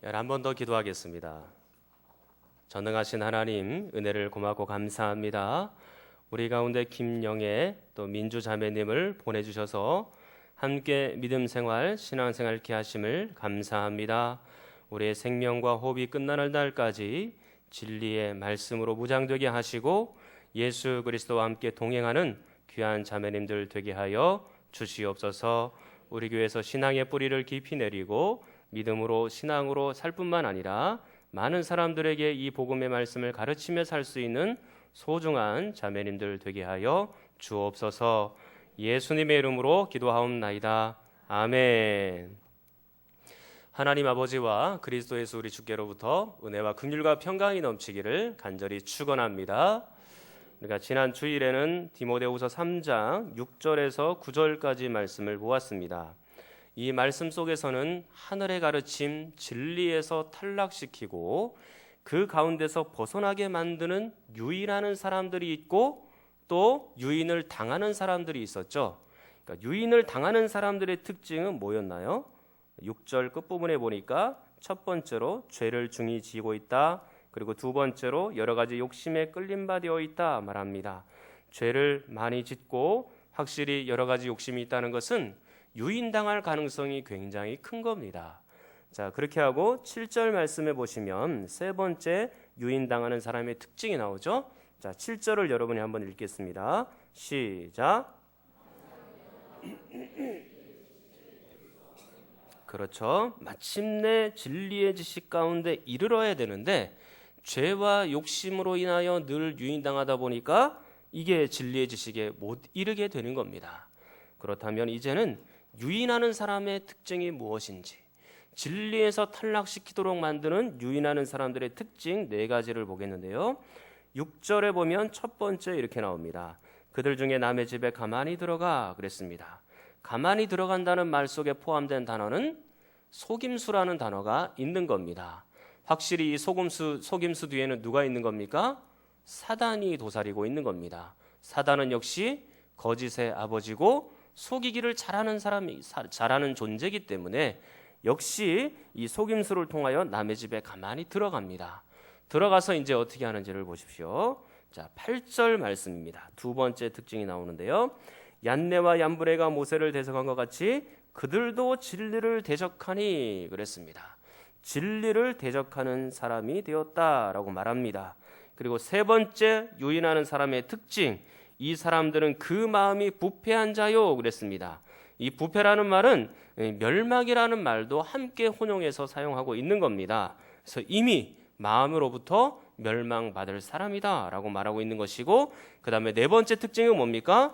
한 번 더 기도하겠습니다. 전능하신 하나님, 은혜를 고맙고 감사합니다. 우리 가운데 김영애 또 민주 자매님을 보내주셔서 함께 믿음 생활, 신앙 생활 이렇게 하심을 감사합니다. 우리의 생명과 호흡이 끝나는 날까지 진리의 말씀으로 무장되게 하시고 예수 그리스도와 함께 동행하는 귀한 자매님들 되게 하여 주시옵소서. 우리 교회에서 신앙의 뿌리를 깊이 내리고 믿음으로 신앙으로 살 뿐만 아니라 많은 사람들에게 이 복음의 말씀을 가르치며 살 수 있는 소중한 자매님들 되게 하여 주옵소서. 예수님의 이름으로 기도하옵나이다. 아멘. 하나님 아버지와 그리스도 예수 우리 주께로부터 은혜와 긍휼과 평강이 넘치기를 간절히 축원합니다. 우리가 지난 주일에는 디모데후서 3장 6절에서 9절까지 말씀을 보았습니다. 이 말씀 속에서는 하늘의 가르침, 진리에서 탈락시키고 그 가운데서 벗어나게 만드는 유인하는 사람들이 있고 또 유인을 당하는 사람들이 있었죠. 그러니까 유인을 당하는 사람들의 특징은 뭐였나요? 6절 끝부분에 보니까 첫 번째로 죄를 중히 지고 있다. 그리고 두 번째로 여러 가지 욕심에 끌림받아 있다 말합니다. 죄를 많이 짓고 확실히 여러 가지 욕심이 있다는 것은 유인당할 가능성이 굉장히 큰 겁니다. 자, 그렇게 하고 7절 말씀에 보시면 세 번째 유인당하는 사람의 특징이 나오죠. 자, 7절을 여러분이 한번 읽겠습니다. 시작. 그렇죠. 마침내 진리의 지식 가운데 이르러야 되는데 죄와 욕심으로 인하여 늘 유인당하다 보니까 이게 진리의 지식에 못 이르게 되는 겁니다. 그렇다면 이제는 유인하는 사람의 특징이 무엇인지, 진리에서 탈락시키도록 만드는 유인하는 사람들의 특징 네 가지를 보겠는데요. 6절에 보면 첫 번째 이렇게 나옵니다. 그들 중에 남의 집에 가만히 들어가 그랬습니다. 가만히 들어간다는 말 속에 포함된 단어는 속임수라는 단어가 있는 겁니다. 확실히 이 속임수 뒤에는 누가 있는 겁니까? 사단이 도사리고 있는 겁니다. 사단은 역시 거짓의 아버지고 속이기를 잘하는 존재이기 때문에 역시 이 속임수를 통하여 남의 집에 가만히 들어갑니다. 들어가서 이제 어떻게 하는지를 보십시오. 자, 8절 말씀입니다. 두 번째 특징이 나오는데요. 얀네와 얀브레가 모세를 대적한 것 같이 그들도 진리를 대적하니 그랬습니다. 진리를 대적하는 사람이 되었다라고 말합니다. 그리고 세 번째 유인하는 사람의 특징, 이 사람들은 그 마음이 부패한 자요 그랬습니다. 이 부패라는 말은 멸망이라는 말도 함께 혼용해서 사용하고 있는 겁니다. 그래서 이미 마음으로부터 멸망받을 사람이다 라고 말하고 있는 것이고, 그 다음에 네 번째 특징은 뭡니까?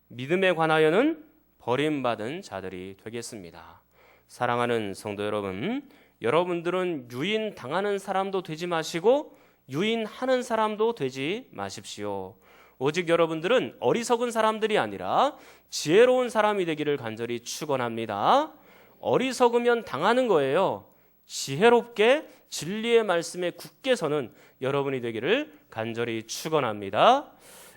믿음에 관하여는 버림받은 자들이 되겠습니다. 사랑하는 성도 여러분, 여러분들은 유인당하는 사람도 되지 마시고 유인하는 사람도 되지 마십시오. 오직 여러분들은 어리석은 사람들이 아니라 지혜로운 사람이 되기를 간절히 축원합니다. 어리석으면 당하는 거예요. 지혜롭게 진리의 말씀에 굳게 서는 여러분이 되기를 간절히 축원합니다.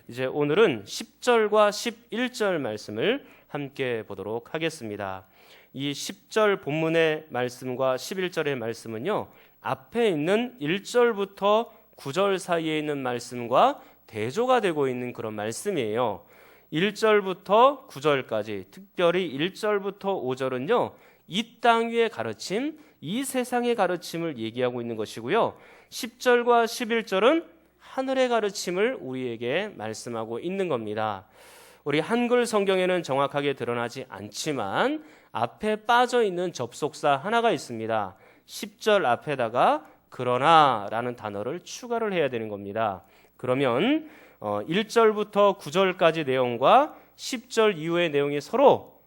이제 오늘은 10절과 11절 말씀을 함께 보도록 하겠습니다. 이 10절 본문의 말씀과 11절의 말씀은요, 앞에 있는 1절부터 9절 사이에 있는 말씀과 대조가 되고 있는 그런 말씀이에요. 1절부터 9절까지, 특별히 1절부터 5절은요, 이 땅 위의 가르침, 이 세상의 가르침을 얘기하고 있는 것이고요. 10절과 11절은 하늘의 가르침을 우리에게 말씀하고 있는 겁니다. 우리 한글 성경에는 정확하게 드러나지 않지만 앞에 빠져 있는 접속사 하나가 있습니다. 10절 앞에다가 그러나라는 단어를 추가를 해야 되는 겁니다. 그러면 1절부터 9절까지 내용과 10절 이후의 내용이 서로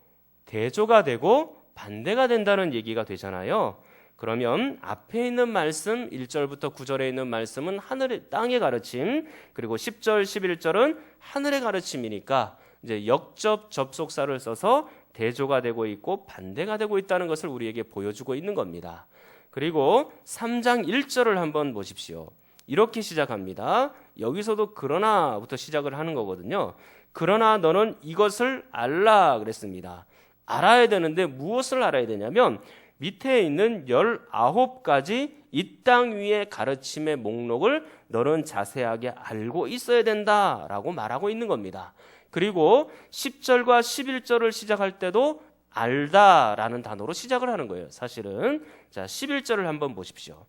대조가 되고 반대가 된다는 얘기가 되잖아요. 그러면 앞에 있는 말씀 1절부터 9절에 있는 말씀은 하늘의 땅의 가르침, 그리고 10절 11절은 하늘의 가르침이니까 이제 역접 접속사를 써서 대조가 되고 있고 반대가 되고 있다는 것을 우리에게 보여주고 있는 겁니다. 그리고 3장 1절을 한번 보십시오. 이렇게 시작합니다. 여기서도 그러나부터 시작을 하는 거거든요. 그러나 너는 이것을 알라 그랬습니다. 알아야 되는데 무엇을 알아야 되냐면 밑에 있는 19가지 이 땅 위의 가르침의 목록을 너는 자세하게 알고 있어야 된다라고 말하고 있는 겁니다. 그리고 10절과 11절을 시작할 때도 알다라는 단어로 시작을 하는 거예요. 사실은 자 11절을 한번 보십시오.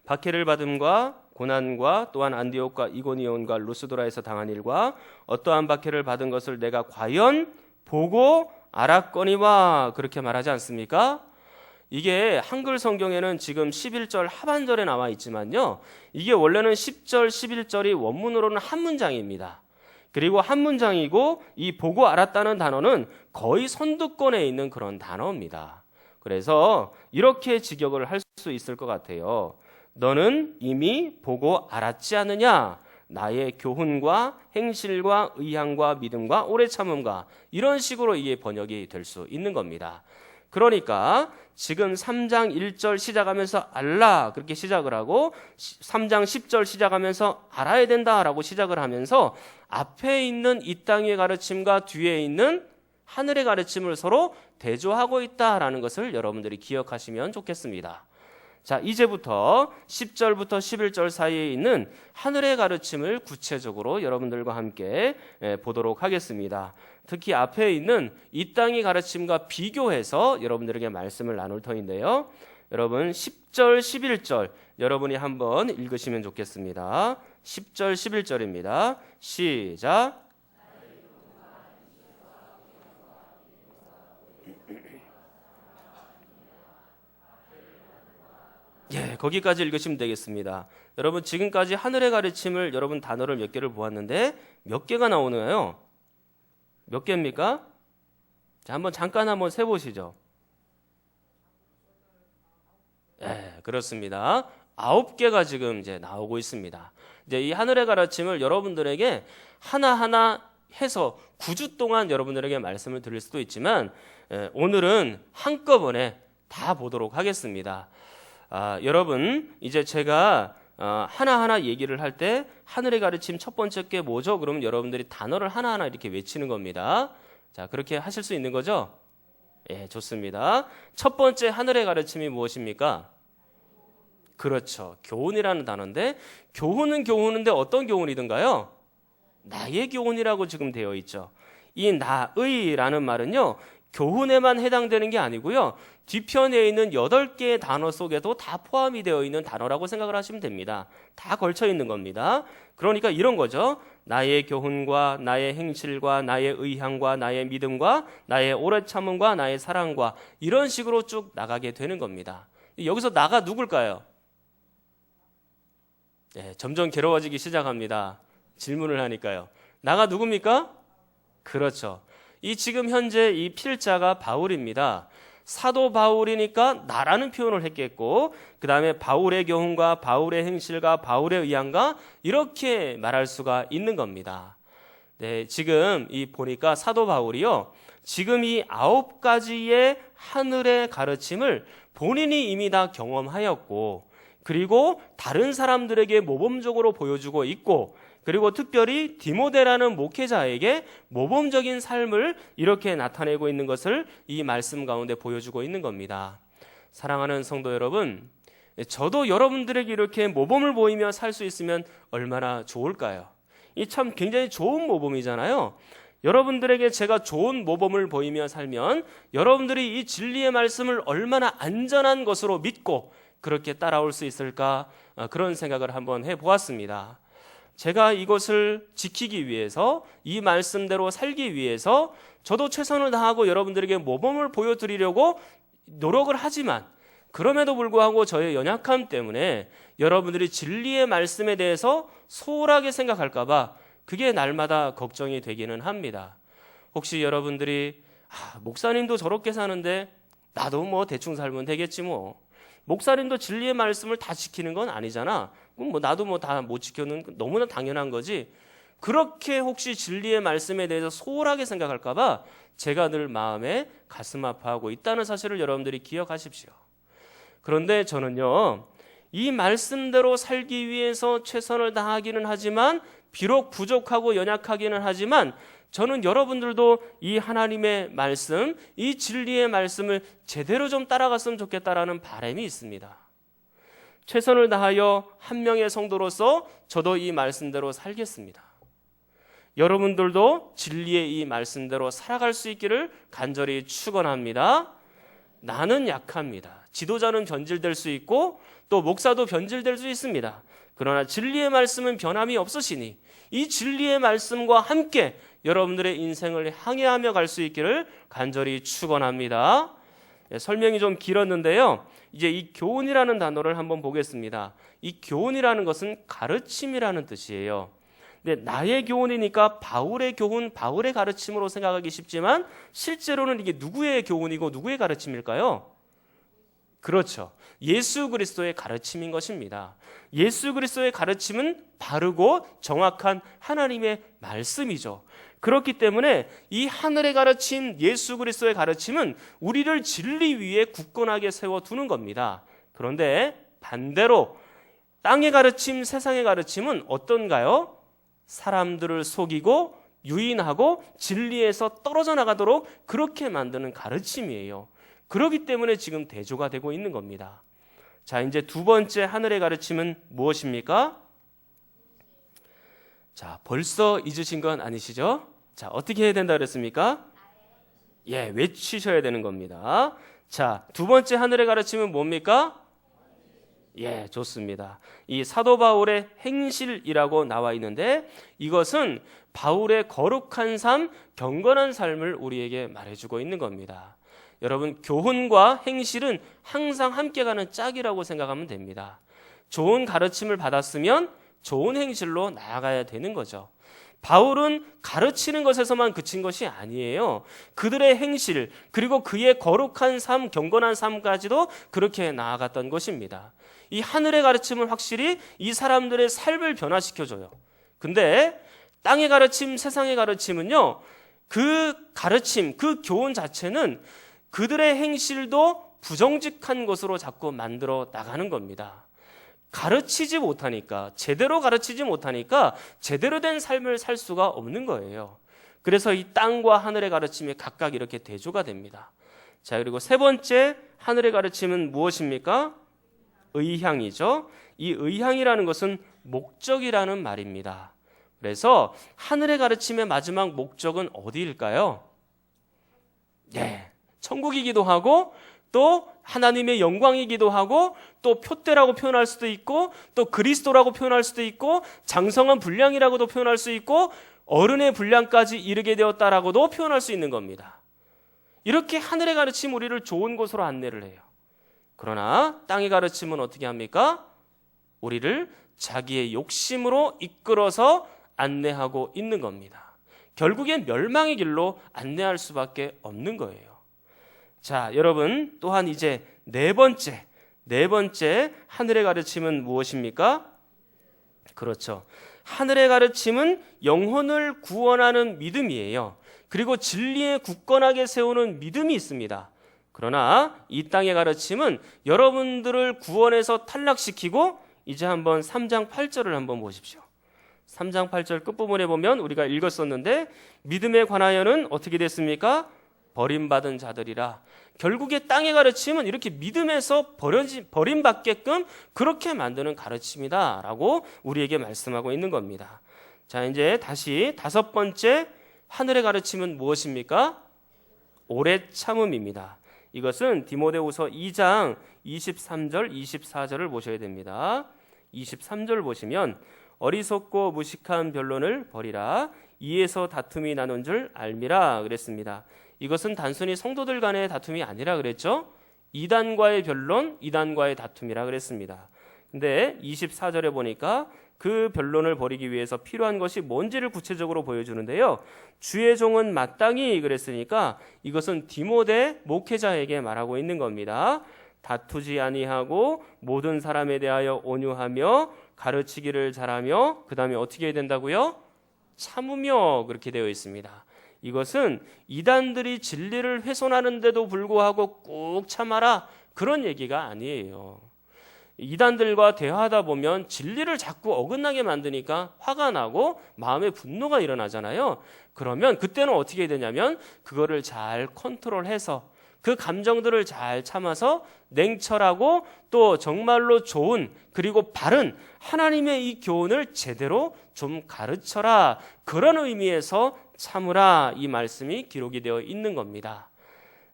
박해를 받음과 고난과 또한 안디옥과 이고니온과 루스도라에서 당한 일과 어떠한 박해를 받은 것을 내가 과연 보고 알았거니와 그렇게 말하지 않습니까? 이게 한글 성경에는 지금 11절 하반절에 나와 있지만요. 이게 원래는 10절, 11절이 원문으로는 한 문장입니다. 그리고 한 문장이고 이 보고 알았다는 단어는 거의 선두권에 있는 그런 단어입니다. 그래서 이렇게 직역을 할 수 있을 것 같아요. 너는 이미 보고 알았지 않느냐? 나의 교훈과 행실과 의향과 믿음과 오래 참음과 이런 식으로 이게 번역이 될 수 있는 겁니다. 그러니까 지금 3장 1절 시작하면서 알라 그렇게 시작을 하고 3장 10절 시작하면서 알아야 된다라고 시작을 하면서 앞에 있는 이 땅의 가르침과 뒤에 있는 하늘의 가르침을 서로 대조하고 있다라는 것을 여러분들이 기억하시면 좋겠습니다. 자, 이제부터 10절부터 11절 사이에 있는 하늘의 가르침을 구체적으로 여러분들과 함께 보도록 하겠습니다. 특히 앞에 있는 이 땅의 가르침과 비교해서 여러분들에게 말씀을 나눌 터인데요. 여러분 10절, 11절 여러분이 한번 읽으시면 좋겠습니다. 10절, 11절입니다. 시작. 예, 거기까지 읽으시면 되겠습니다. 여러분 지금까지 하늘의 가르침을 여러분 단어를 몇 개를 보았는데 몇 개가 나오나요? 몇 개입니까? 자, 잠깐 한번 세보시죠. 예, 그렇습니다. 9개가 지금 이제 나오고 있습니다. 이제 이 하늘의 가르침을 여러분들에게 하나하나 해서 9주 동안 여러분들에게 말씀을 드릴 수도 있지만 오늘은 한꺼번에 다 보도록 하겠습니다. 여러분 이제 제가 하나하나 얘기를 할 때 하늘의 가르침 첫 번째 게 뭐죠? 그러면 여러분들이 단어를 하나하나 이렇게 외치는 겁니다. 자, 그렇게 하실 수 있는 거죠? 예, 좋습니다. 첫 번째 하늘의 가르침이 무엇입니까? 그렇죠. 교훈이라는 단어인데 교훈은 교훈인데 어떤 교훈이든가요? 나의 교훈이라고 지금 되어 있죠. 이 나의라는 말은요. 교훈에만 해당되는 게 아니고요. 뒤편에 있는 8개의 단어 속에도 다 포함이 되어 있는 단어라고 생각을 하시면 됩니다. 다 걸쳐 있는 겁니다. 그러니까 이런 거죠. 나의 교훈과 나의 행실과 나의 의향과 나의 믿음과 나의 오래 참음과 나의 사랑과 이런 식으로 쭉 나가게 되는 겁니다. 여기서 나가 누굴까요? 네, 점점 괴로워지기 시작합니다. 질문을 하니까요. 나가 누굽니까? 그렇죠. 이 지금 현재 이 필자가 바울입니다. 사도 바울이니까 나라는 표현을 했겠고 그 다음에 바울의 교훈과 바울의 행실과 바울의 의향과 이렇게 말할 수가 있는 겁니다. 네, 지금 이 보니까 사도 바울이요. 지금 이 9가지의 하늘의 가르침을 본인이 이미 다 경험하였고 그리고 다른 사람들에게 모범적으로 보여주고 있고 그리고 특별히 디모데라는 목회자에게 모범적인 삶을 이렇게 나타내고 있는 것을 이 말씀 가운데 보여주고 있는 겁니다. 사랑하는 성도 여러분, 저도 여러분들에게 이렇게 모범을 보이며 살 수 있으면 얼마나 좋을까요? 이 참 굉장히 좋은 모범이잖아요. 여러분들에게 제가 좋은 모범을 보이며 살면 여러분들이 이 진리의 말씀을 얼마나 안전한 것으로 믿고 그렇게 따라올 수 있을까 그런 생각을 한번 해보았습니다. 제가 이것을 지키기 위해서 이 말씀대로 살기 위해서 저도 최선을 다하고 여러분들에게 모범을 보여드리려고 노력을 하지만 그럼에도 불구하고 저의 연약함 때문에 여러분들이 진리의 말씀에 대해서 소홀하게 생각할까 봐 그게 날마다 걱정이 되기는 합니다. 혹시 여러분들이 목사님도 저렇게 사는데 나도 뭐 대충 살면 되겠지 뭐. 목사님도 진리의 말씀을 다 지키는 건 아니잖아. 그럼 뭐 나도 뭐 다 못 지켜는 너무나 당연한 거지. 그렇게 혹시 진리의 말씀에 대해서 소홀하게 생각할까 봐 제가 늘 마음에 가슴 아파하고 있다는 사실을 여러분들이 기억하십시오. 그런데 저는요. 이 말씀대로 살기 위해서 최선을 다하기는 하지만 비록 부족하고 연약하기는 하지만 저는 여러분들도 이 하나님의 말씀, 이 진리의 말씀을 제대로 좀 따라갔으면 좋겠다라는 바람이 있습니다. 최선을 다하여 한 명의 성도로서 저도 이 말씀대로 살겠습니다. 여러분들도 진리의 이 말씀대로 살아갈 수 있기를 간절히 축원합니다. 나는 약합니다. 지도자는 변질될 수 있고 또 목사도 변질될 수 있습니다. 그러나 진리의 말씀은 변함이 없으시니 이 진리의 말씀과 함께 여러분들의 인생을 항해하며 갈 수 있기를 간절히 축원합니다. 설명이 좀 길었는데요. 이제 이 교훈이라는 단어를 한번 보겠습니다. 이 교훈이라는 것은 가르침이라는 뜻이에요. 근데 나의 교훈이니까 바울의 교훈, 바울의 가르침으로 생각하기 쉽지만 실제로는 이게 누구의 교훈이고 누구의 가르침일까요? 그렇죠. 예수 그리스도의 가르침인 것입니다. 예수 그리스도의 가르침은 바르고 정확한 하나님의 말씀이죠. 그렇기 때문에 이 하늘의 가르침, 예수 그리스도의 가르침은 우리를 진리 위에 굳건하게 세워두는 겁니다. 그런데 반대로 땅의 가르침, 세상의 가르침은 어떤가요? 사람들을 속이고 유인하고 진리에서 떨어져 나가도록 그렇게 만드는 가르침이에요. 그렇기 때문에 지금 대조가 되고 있는 겁니다. 자, 이제 두 번째 하늘의 가르침은 무엇입니까? 자, 벌써 잊으신 건 아니시죠? 자, 어떻게 해야 된다 그랬습니까? 외치셔야 되는 겁니다. 자, 두 번째 하늘의 가르침은 뭡니까? 좋습니다. 이 사도 바울의 행실이라고 나와 있는데 이것은 바울의 거룩한 삶, 경건한 삶을 우리에게 말해주고 있는 겁니다. 여러분, 교훈과 행실은 항상 함께 가는 짝이라고 생각하면 됩니다. 좋은 가르침을 받았으면 좋은 행실로 나아가야 되는 거죠. 바울은 가르치는 것에서만 그친 것이 아니에요. 그들의 행실, 그리고 그의 거룩한 삶, 경건한 삶까지도 그렇게 나아갔던 것입니다. 이 하늘의 가르침은 확실히 이 사람들의 삶을 변화시켜줘요. 근데 땅의 가르침, 세상의 가르침은요, 그 가르침, 그 교훈 자체는 그들의 행실도 부정직한 것으로 자꾸 만들어 나가는 겁니다. 가르치지 못하니까, 제대로 가르치지 못하니까 제대로 된 삶을 살 수가 없는 거예요. 그래서 이 땅과 하늘의 가르침이 각각 이렇게 대조가 됩니다. 자, 그리고 세 번째 하늘의 가르침은 무엇입니까? 의향이죠. 이 의향이라는 것은 목적이라는 말입니다. 그래서 하늘의 가르침의 마지막 목적은 어디일까요? 천국이기도 하고 또 하나님의 영광이기도 하고 또 표대라고 표현할 수도 있고 또 그리스도라고 표현할 수도 있고 장성한 분량이라고도 표현할 수 있고 어른의 분량까지 이르게 되었다라고도 표현할 수 있는 겁니다. 이렇게 하늘의 가르침 우리를 좋은 곳으로 안내를 해요. 그러나 땅의 가르침은 어떻게 합니까? 우리를 자기의 욕심으로 이끌어서 안내하고 있는 겁니다. 결국엔 멸망의 길로 안내할 수밖에 없는 거예요. 자, 여러분, 또한 이제 네 번째 하늘의 가르침은 무엇입니까? 그렇죠. 하늘의 가르침은 영혼을 구원하는 믿음이에요. 그리고 진리에 굳건하게 세우는 믿음이 있습니다. 그러나 이 땅의 가르침은 여러분들을 구원해서 탈락시키고 이제 한번 3장 8절을 한번 보십시오. 3장 8절 끝부분에 보면 우리가 읽었었는데 믿음에 관하여는 어떻게 됐습니까? 버림받은 자들이라. 결국에 땅의 가르침은 이렇게 믿음에서 버림받게끔 그렇게 만드는 가르침이다 라고 우리에게 말씀하고 있는 겁니다. 자, 이제 다시 다섯 번째 하늘의 가르침은 무엇입니까? 오래 참음입니다. 이것은 디모데후서 2장 23절 24절을 보셔야 됩니다. 23절 보시면 어리석고 무식한 변론을 버리라. 이에서 다툼이 나눈 줄 알미라 그랬습니다. 이것은 단순히 성도들 간의 다툼이 아니라 그랬죠. 이단과의 변론, 이단과의 다툼이라 그랬습니다. 근데 24절에 보니까 그 변론을 벌이기 위해서 필요한 것이 뭔지를 구체적으로 보여주는데요. 주의 종은 마땅히 그랬으니까 이것은 디모데 목회자에게 말하고 있는 겁니다. 다투지 아니하고 모든 사람에 대하여 온유하며 가르치기를 잘하며 그 다음에 어떻게 해야 된다고요? 참으며 그렇게 되어 있습니다. 이것은 이단들이 진리를 훼손하는데도 불구하고 꾹 참아라 그런 얘기가 아니에요. 이단들과 대화하다 보면 진리를 자꾸 어긋나게 만드니까 화가 나고 마음의 분노가 일어나잖아요. 그러면 그때는 어떻게 되냐면 그거를 잘 컨트롤해서 그 감정들을 잘 참아서 냉철하고 또 정말로 좋은 그리고 바른 하나님의 이 교훈을 제대로 좀 가르쳐라. 그런 의미에서 참으라 이 말씀이 기록이 되어 있는 겁니다.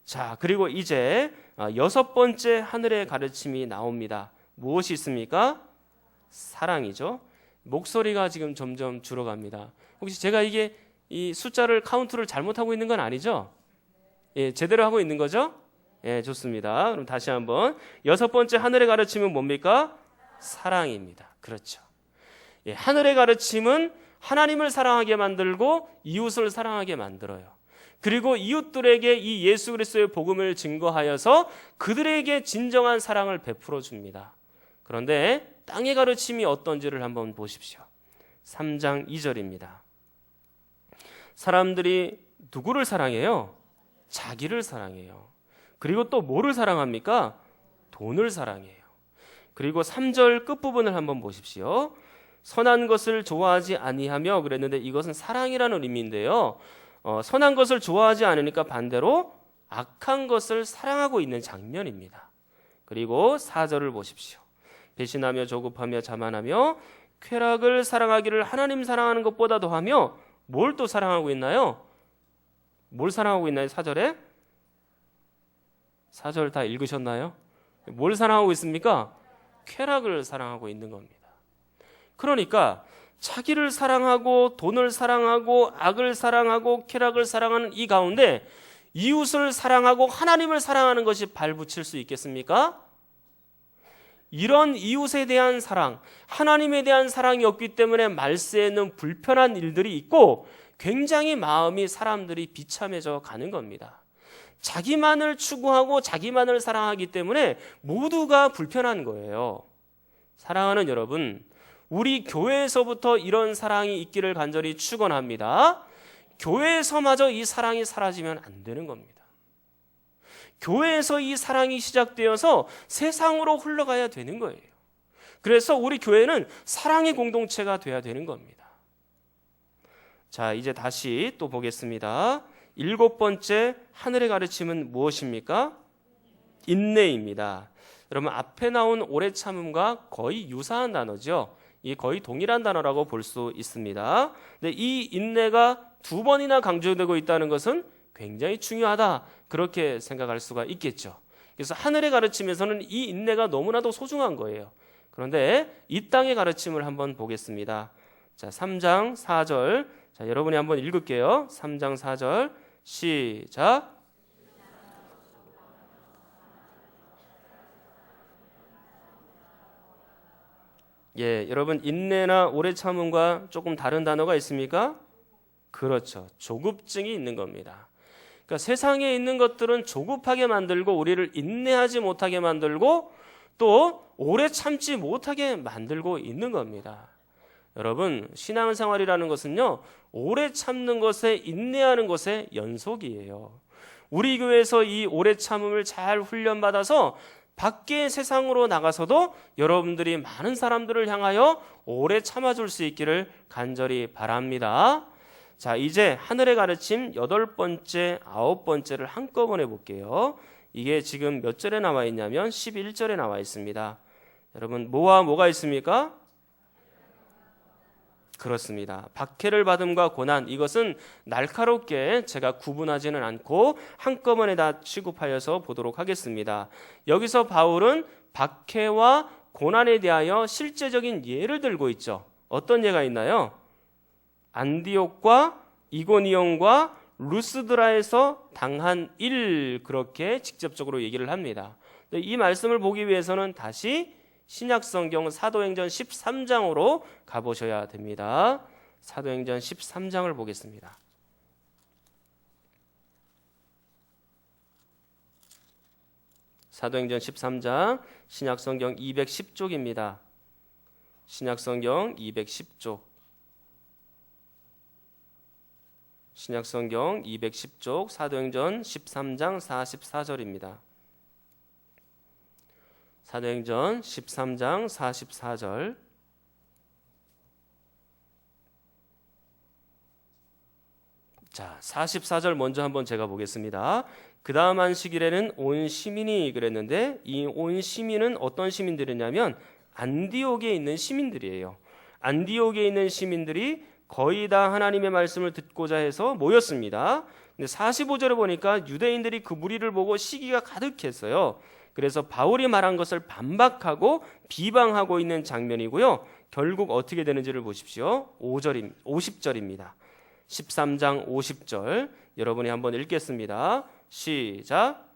자, 그리고 이제 6번째 하늘의 가르침이 나옵니다. 무엇이 있습니까? 사랑이죠. 목소리가 지금 점점 줄어갑니다. 혹시 제가 이게 이 숫자를 카운트를 잘못하고 있는 건 아니죠? 예, 제대로 하고 있는 거죠? 예, 좋습니다. 그럼 다시 한번 6번째 하늘의 가르침은 뭡니까? 사랑입니다. 그렇죠. 예, 하늘의 가르침은 하나님을 사랑하게 만들고 이웃을 사랑하게 만들어요. 그리고 이웃들에게 이 예수 그리스도의 복음을 증거하여서 그들에게 진정한 사랑을 베풀어 줍니다. 그런데 땅의 가르침이 어떤지를 한번 보십시오. 3장 2절입니다. 사람들이 누구를 사랑해요? 자기를 사랑해요. 그리고 또 뭐를 사랑합니까? 돈을 사랑해요. 그리고 3절 끝부분을 한번 보십시오. 선한 것을 좋아하지 아니하며 그랬는데 이것은 사랑이라는 의미인데요. 선한 것을 좋아하지 않으니까 반대로 악한 것을 사랑하고 있는 장면입니다. 그리고 4절을 보십시오. 배신하며 조급하며 자만하며 쾌락을 사랑하기를 하나님 사랑하는 것보다 더하며 뭘 또 사랑하고 있나요? 뭘 사랑하고 있나요? 4절에? 4절 다 읽으셨나요? 뭘 사랑하고 있습니까? 쾌락을 사랑하고 있는 겁니다. 그러니까 자기를 사랑하고 돈을 사랑하고 악을 사랑하고 쾌락을 사랑하는 이 가운데 이웃을 사랑하고 하나님을 사랑하는 것이 발붙일 수 있겠습니까? 이런 이웃에 대한 사랑, 하나님에 대한 사랑이 없기 때문에 말세에는 불편한 일들이 있고 굉장히 마음이 사람들이 비참해져 가는 겁니다. 자기만을 추구하고 자기만을 사랑하기 때문에 모두가 불편한 거예요. 사랑하는 여러분, 우리 교회에서부터 이런 사랑이 있기를 간절히 축원합니다. 교회에서마저 이 사랑이 사라지면 안 되는 겁니다. 교회에서 이 사랑이 시작되어서 세상으로 흘러가야 되는 거예요. 그래서 우리 교회는 사랑의 공동체가 돼야 되는 겁니다. 자, 이제 다시 또 보겠습니다. 7번째 하늘의 가르침은 무엇입니까? 인내입니다. 여러분 앞에 나온 오래 참음과 거의 유사한 단어죠. 이 거의 동일한 단어라고 볼 수 있습니다. 근데 이 인내가 2번이나 강조되고 있다는 것은 굉장히 중요하다. 그렇게 생각할 수가 있겠죠. 그래서 하늘의 가르침에서는 이 인내가 너무나도 소중한 거예요. 그런데 이 땅의 가르침을 한번 보겠습니다. 자, 3장 4절. 자, 여러분이 한번 읽을게요. 3장 4절. 시작. 예, 여러분 인내나 오래 참음과 조금 다른 단어가 있습니까? 그렇죠. 조급증이 있는 겁니다. 그러니까 세상에 있는 것들은 조급하게 만들고 우리를 인내하지 못하게 만들고 또 오래 참지 못하게 만들고 있는 겁니다. 여러분 신앙생활이라는 것은요, 오래 참는 것에 인내하는 것의 연속이에요. 우리 교회에서 이 오래 참음을 잘 훈련받아서 밖에 세상으로 나가서도 여러분들이 많은 사람들을 향하여 오래 참아줄 수 있기를 간절히 바랍니다. 자, 이제 하늘의 가르침 8번째, 9번째를 한꺼번에 볼게요. 이게 지금 몇 절에 나와 있냐면 11절에 나와 있습니다. 여러분 뭐와 뭐가 있습니까? 그렇습니다. 박해를 받음과 고난, 이것은 날카롭게 제가 구분하지는 않고 한꺼번에 다 취급하여서 보도록 하겠습니다. 여기서 바울은 박해와 고난에 대하여 실제적인 예를 들고 있죠. 어떤 예가 있나요? 안디옥과 이고니온과 루스드라에서 당한 일, 그렇게 직접적으로 얘기를 합니다. 이 말씀을 보기 위해서는 다시 신약성경 사도행전 13장으로 가보셔야 됩니다. 사도행전 13장을 보겠습니다. 사도행전 13장 신약성경 210쪽입니다. 신약성경 210쪽. 신약성경 210쪽 사도행전 13장 44절입니다. 사도행전 13장 44절. 자, 44절 먼저 한번 제가 보겠습니다. 그 다음 안식일에는 온 시민이 그랬는데 이 온 시민은 어떤 시민들이냐면 안디옥에 있는 시민들이에요. 안디옥에 있는 시민들이 거의 다 하나님의 말씀을 듣고자 해서 모였습니다. 근데 45절에 보니까 유대인들이 그 무리를 보고 시기가 가득했어요. 그래서 바울이 말한 것을 반박하고 비방하고 있는 장면이고요. 결국 어떻게 되는지를 보십시오. 50절입니다. 13장 50절 여러분이 한번 읽겠습니다. 시작.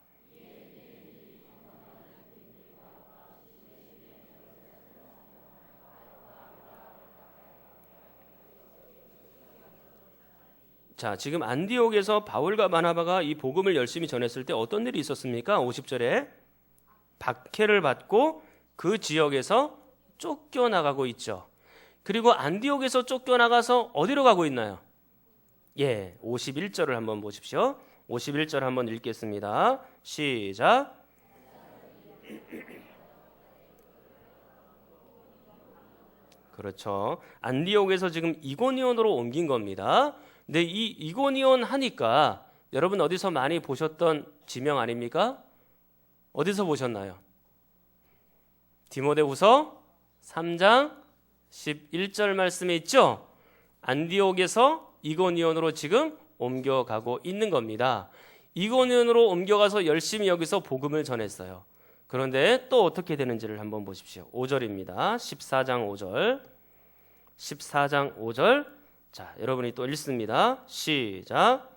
자, 지금 안디옥에서 바울과 바나바가 이 복음을 열심히 전했을 때 어떤 일이 있었습니까? 50절에 박해를 받고 그 지역에서 쫓겨나가고 있죠. 그리고 안디옥에서 쫓겨나가서 어디로 가고 있나요? 51절을 한번 보십시오. 51절 한번 읽겠습니다. 시작. 그렇죠. 안디옥에서 지금 이고니온으로 옮긴 겁니다. 근데 이 이고니온 하니까 여러분 어디서 많이 보셨던 지명 아닙니까? 어디서 보셨나요? 디모데후서 3장 11절 말씀에 있죠. 안디옥에서 이고니온으로 지금 옮겨가고 있는 겁니다. 이고니온으로 옮겨가서 열심히 여기서 복음을 전했어요. 그런데 또 어떻게 되는지를 한번 보십시오. 5절입니다. 14장 5절. 14장 5절. 자, 여러분이 또 읽습니다. 시작.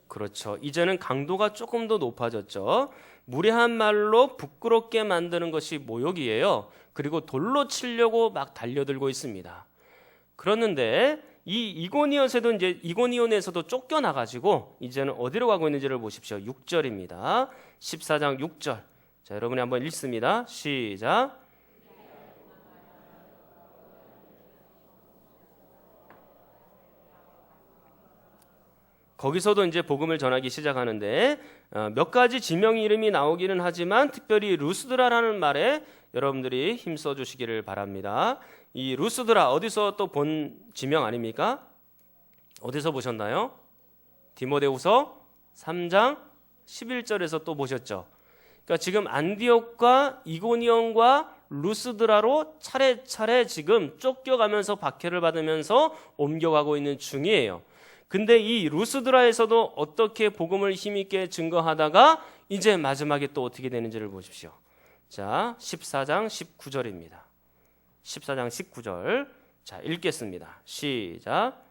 그렇죠. 이제는 강도가 조금 더 높아졌죠. 무례한 말로 부끄럽게 만드는 것이 모욕이에요. 그리고 돌로 치려고 막 달려들고 있습니다. 그렇는데 이 이고니온에서도 쫓겨나가지고 이제는 어디로 가고 있는지를 보십시오. 6절입니다. 14장 6절. 자, 여러분이 한번 읽습니다. 시작. 거기서도 이제 복음을 전하기 시작하는데 몇 가지 지명 이름이 나오기는 하지만 특별히 루스드라라는 말에 여러분들이 힘써 주시기를 바랍니다. 이 루스드라 어디서 또 본 지명 아닙니까? 어디서 보셨나요? 디모데후서 3장 11절에서 또 보셨죠. 그러니까 지금 안디옥과 이고니온과 루스드라로 차례차례 지금 쫓겨가면서 박해를 받으면서 옮겨가고 있는 중이에요. 근데 이 루스드라에서도 어떻게 복음을 힘있게 증거하다가 이제 마지막에 또 어떻게 되는지를 보십시오. 자, 14장 19절입니다. 14장 19절. 자, 읽겠습니다. 시작.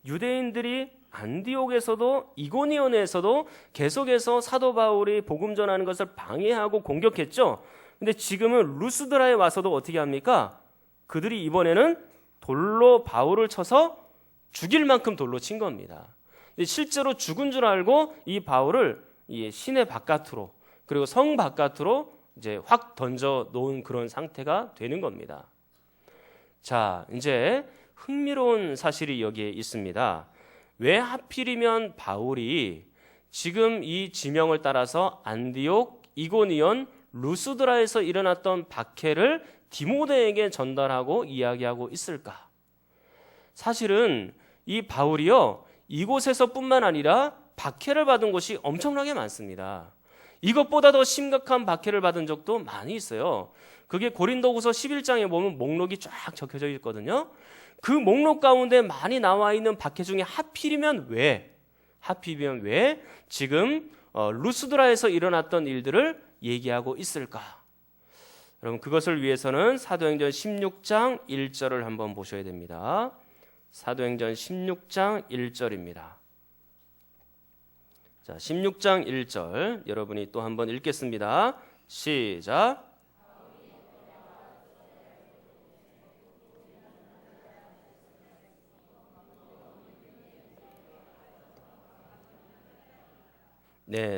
유대인들이 안디옥에서도 이고니온에서도 계속해서 사도 바울이 복음 전하는 것을 방해하고 공격했죠. 근데 지금은 루스드라에 와서도 어떻게 합니까? 그들이 이번에는 돌로 바울을 쳐서 죽일 만큼 돌로 친 겁니다. 근데 실제로 죽은 줄 알고 이 바울을 시내 바깥으로 그리고 성 바깥으로 이제 확 던져 놓은 그런 상태가 되는 겁니다. 자, 이제 흥미로운 사실이 여기에 있습니다. 왜 하필이면 바울이 지금 이 지명을 따라서 안디옥, 이고니온, 루스드라에서 일어났던 박해를 디모데에게 전달하고 이야기하고 있을까? 사실은 이 바울이요, 이곳에서뿐만 아니라 박해를 받은 곳이 엄청나게 많습니다. 이것보다 더 심각한 박해를 받은 적도 많이 있어요. 그게 고린도후서 11장에 보면 목록이 쫙 적혀져 있거든요. 그 목록 가운데 많이 나와 있는 박해 중에 하필이면 왜 지금 루스드라에서 일어났던 일들을 얘기하고 있을까? 여러분, 그것을 위해서는 사도행전 16장 1절을 한번 보셔야 됩니다. 사도행전 16장 1절입니다. 자, 16장 1절 여러분이 또 한번 읽겠습니다. 시작.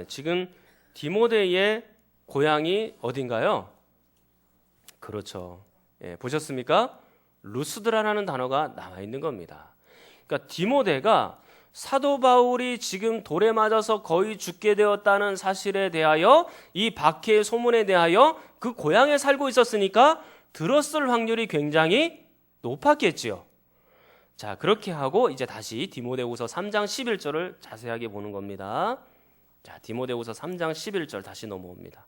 지금 디모데의 고향이 어딘가요? 그렇죠. 예, 보셨습니까? 루스드라라는 단어가 나와 있는 겁니다. 그러니까 디모데가 사도 바울이 지금 돌에 맞아서 거의 죽게 되었다는 사실에 대하여 이 박해의 소문에 대하여 그 고향에 살고 있었으니까 들었을 확률이 굉장히 높았겠지요. 자, 그렇게 하고 이제 다시 디모데후서 3장 11절을 자세하게 보는 겁니다. 자, 디모데후서 3장 11절 다시 넘어옵니다.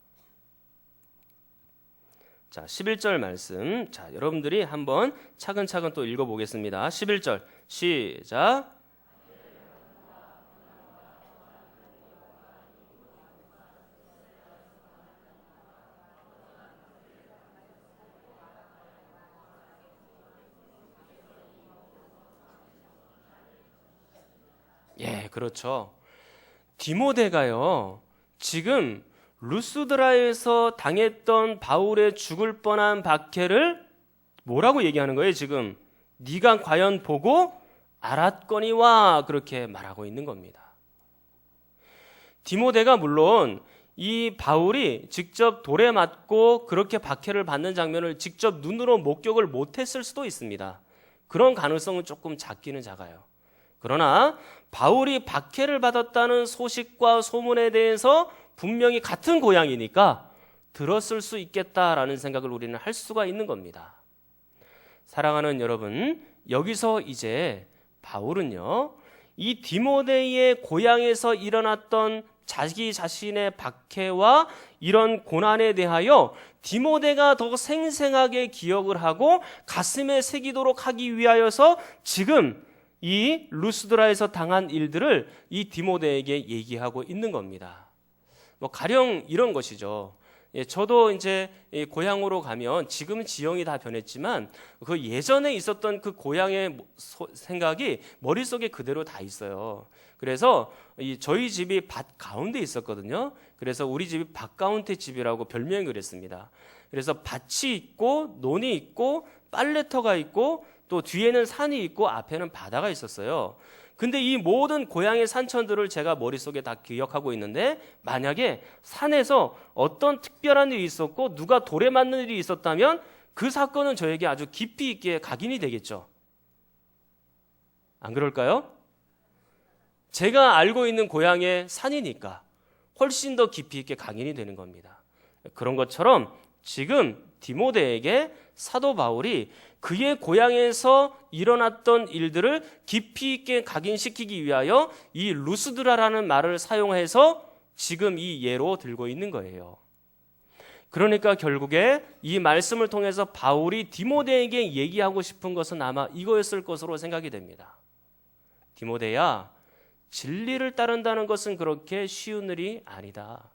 자, 11절 말씀. 자, 여러분들이 한번 차근차근 또 읽어보겠습니다. 11절 시작. 예, 그렇죠. 디모데가요, 지금 루스드라에서 당했던 바울의 죽을 뻔한 박해를 뭐라고 얘기하는 거예요, 지금? 네가 과연 보고 알았거니와 그렇게 말하고 있는 겁니다. 디모데가 물론 이 바울이 직접 돌에 맞고 그렇게 박해를 받는 장면을 직접 눈으로 목격을 못했을 수도 있습니다. 그런 가능성은 조금 작기는 작아요. 그러나 바울이 박해를 받았다는 소식과 소문에 대해서 분명히 같은 고향이니까 들었을 수 있겠다라는 생각을 우리는 할 수가 있는 겁니다. 사랑하는 여러분, 여기서 이제 바울은요, 이 디모데의 고향에서 일어났던 자기 자신의 박해와 이런 고난에 대하여 디모데가 더 생생하게 기억을 하고 가슴에 새기도록 하기 위하여서 지금 이 루스드라에서 당한 일들을 이 디모데에게 얘기하고 있는 겁니다. 뭐 가령 이런 것이죠. 예, 저도 이제 고향으로 가면 지금은 지형이 다 변했지만 그 예전에 있었던 그 고향의 생각이 머릿속에 그대로 다 있어요. 그래서 저희 집이 밭 가운데 있었거든요. 그래서 우리 집이 밭 가운데 집이라고 별명이 그랬습니다. 그래서 밭이 있고 논이 있고 빨래터가 있고 또 뒤에는 산이 있고 앞에는 바다가 있었어요. 근데 이 모든 고향의 산천들을 제가 머릿속에 다 기억하고 있는데 만약에 산에서 어떤 특별한 일이 있었고 누가 돌에 맞는 일이 있었다면 그 사건은 저에게 아주 깊이 있게 각인이 되겠죠. 안 그럴까요? 제가 알고 있는 고향의 산이니까 훨씬 더 깊이 있게 각인이 되는 겁니다. 그런 것처럼 지금 디모데에게 사도 바울이 그의 고향에서 일어났던 일들을 깊이 있게 각인시키기 위하여 이 루스드라라는 말을 사용해서 지금 이 예로 들고 있는 거예요. 그러니까 결국에 이 말씀을 통해서 바울이 디모데에게 얘기하고 싶은 것은 아마 이거였을 것으로 생각이 됩니다. 디모데야, 진리를 따른다는 것은 그렇게 쉬운 일이 아니다.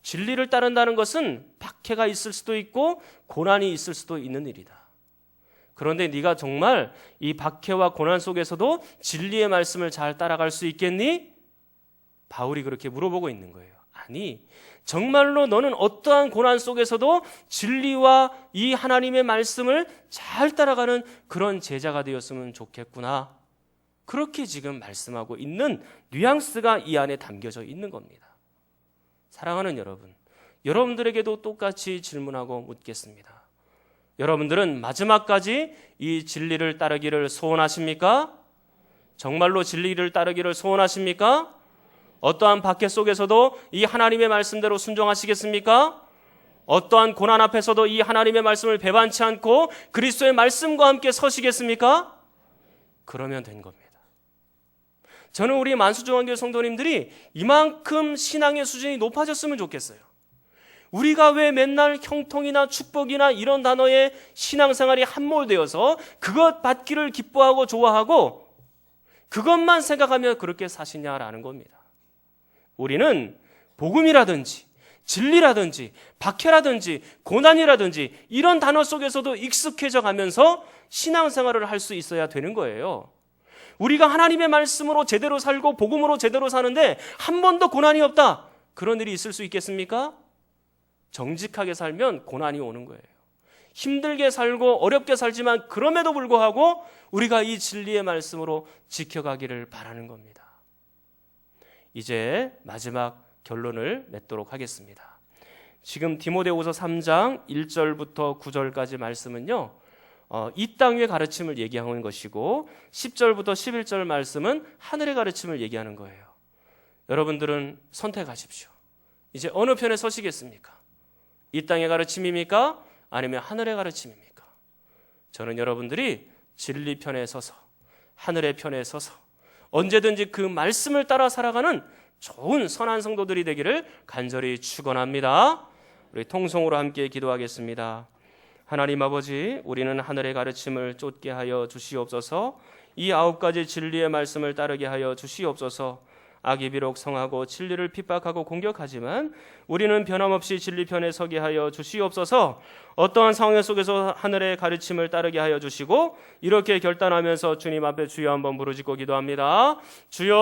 진리를 따른다는 것은 박해가 있을 수도 있고 고난이 있을 수도 있는 일이다. 그런데 네가 정말 이 박해와 고난 속에서도 진리의 말씀을 잘 따라갈 수 있겠니? 바울이 그렇게 물어보고 있는 거예요. 아니, 정말로 너는 어떠한 고난 속에서도 진리와 이 하나님의 말씀을 잘 따라가는 그런 제자가 되었으면 좋겠구나. 그렇게 지금 말씀하고 있는 뉘앙스가 이 안에 담겨져 있는 겁니다. 사랑하는 여러분, 여러분들에게도 똑같이 질문하고 묻겠습니다. 여러분들은 마지막까지 이 진리를 따르기를 소원하십니까? 정말로 진리를 따르기를 소원하십니까? 어떠한 박해 속에서도 이 하나님의 말씀대로 순종하시겠습니까? 어떠한 고난 앞에서도 이 하나님의 말씀을 배반치 않고 그리스도의 말씀과 함께 서시겠습니까? 그러면 된 겁니다. 저는 우리 만수종한교회 성도님들이 이만큼 신앙의 수준이 높아졌으면 좋겠어요. 우리가 왜 맨날 형통이나 축복이나 이런 단어에 신앙생활이 함몰되어서 그것 받기를 기뻐하고 좋아하고 그것만 생각하며 그렇게 사시냐라는 겁니다. 우리는 복음이라든지 진리라든지 박해라든지 고난이라든지 이런 단어 속에서도 익숙해져 가면서 신앙생활을 할 수 있어야 되는 거예요. 우리가 하나님의 말씀으로 제대로 살고 복음으로 제대로 사는데 한 번도 고난이 없다. 그런 일이 있을 수 있겠습니까? 정직하게 살면 고난이 오는 거예요. 힘들게 살고 어렵게 살지만 그럼에도 불구하고 우리가 이 진리의 말씀으로 지켜가기를 바라는 겁니다. 이제 마지막 결론을 맺도록 하겠습니다. 지금 디모데후서 3장 1절부터 9절까지 말씀은요, 이 땅의 가르침을 얘기하는 것이고 10절부터 11절 말씀은 하늘의 가르침을 얘기하는 거예요. 여러분들은 선택하십시오. 이제 어느 편에 서시겠습니까? 이 땅의 가르침입니까? 아니면 하늘의 가르침입니까? 저는 여러분들이 진리 편에 서서 하늘의 편에 서서 언제든지 그 말씀을 따라 살아가는 좋은 선한 성도들이 되기를 간절히 축원합니다. 우리 통성으로 함께 기도하겠습니다. 하나님 아버지, 우리는 하늘의 가르침을 쫓게 하여 주시옵소서. 이 9가지 진리의 말씀을 따르게 하여 주시옵소서. 악이 비록 성하고 진리를 핍박하고 공격하지만 우리는 변함없이 진리 편에 서게 하여 주시옵소서. 어떠한 상황 속에서 하늘의 가르침을 따르게 하여 주시고 이렇게 결단하면서 주님 앞에 주여 한번 부르짖고 기도합니다. 주여.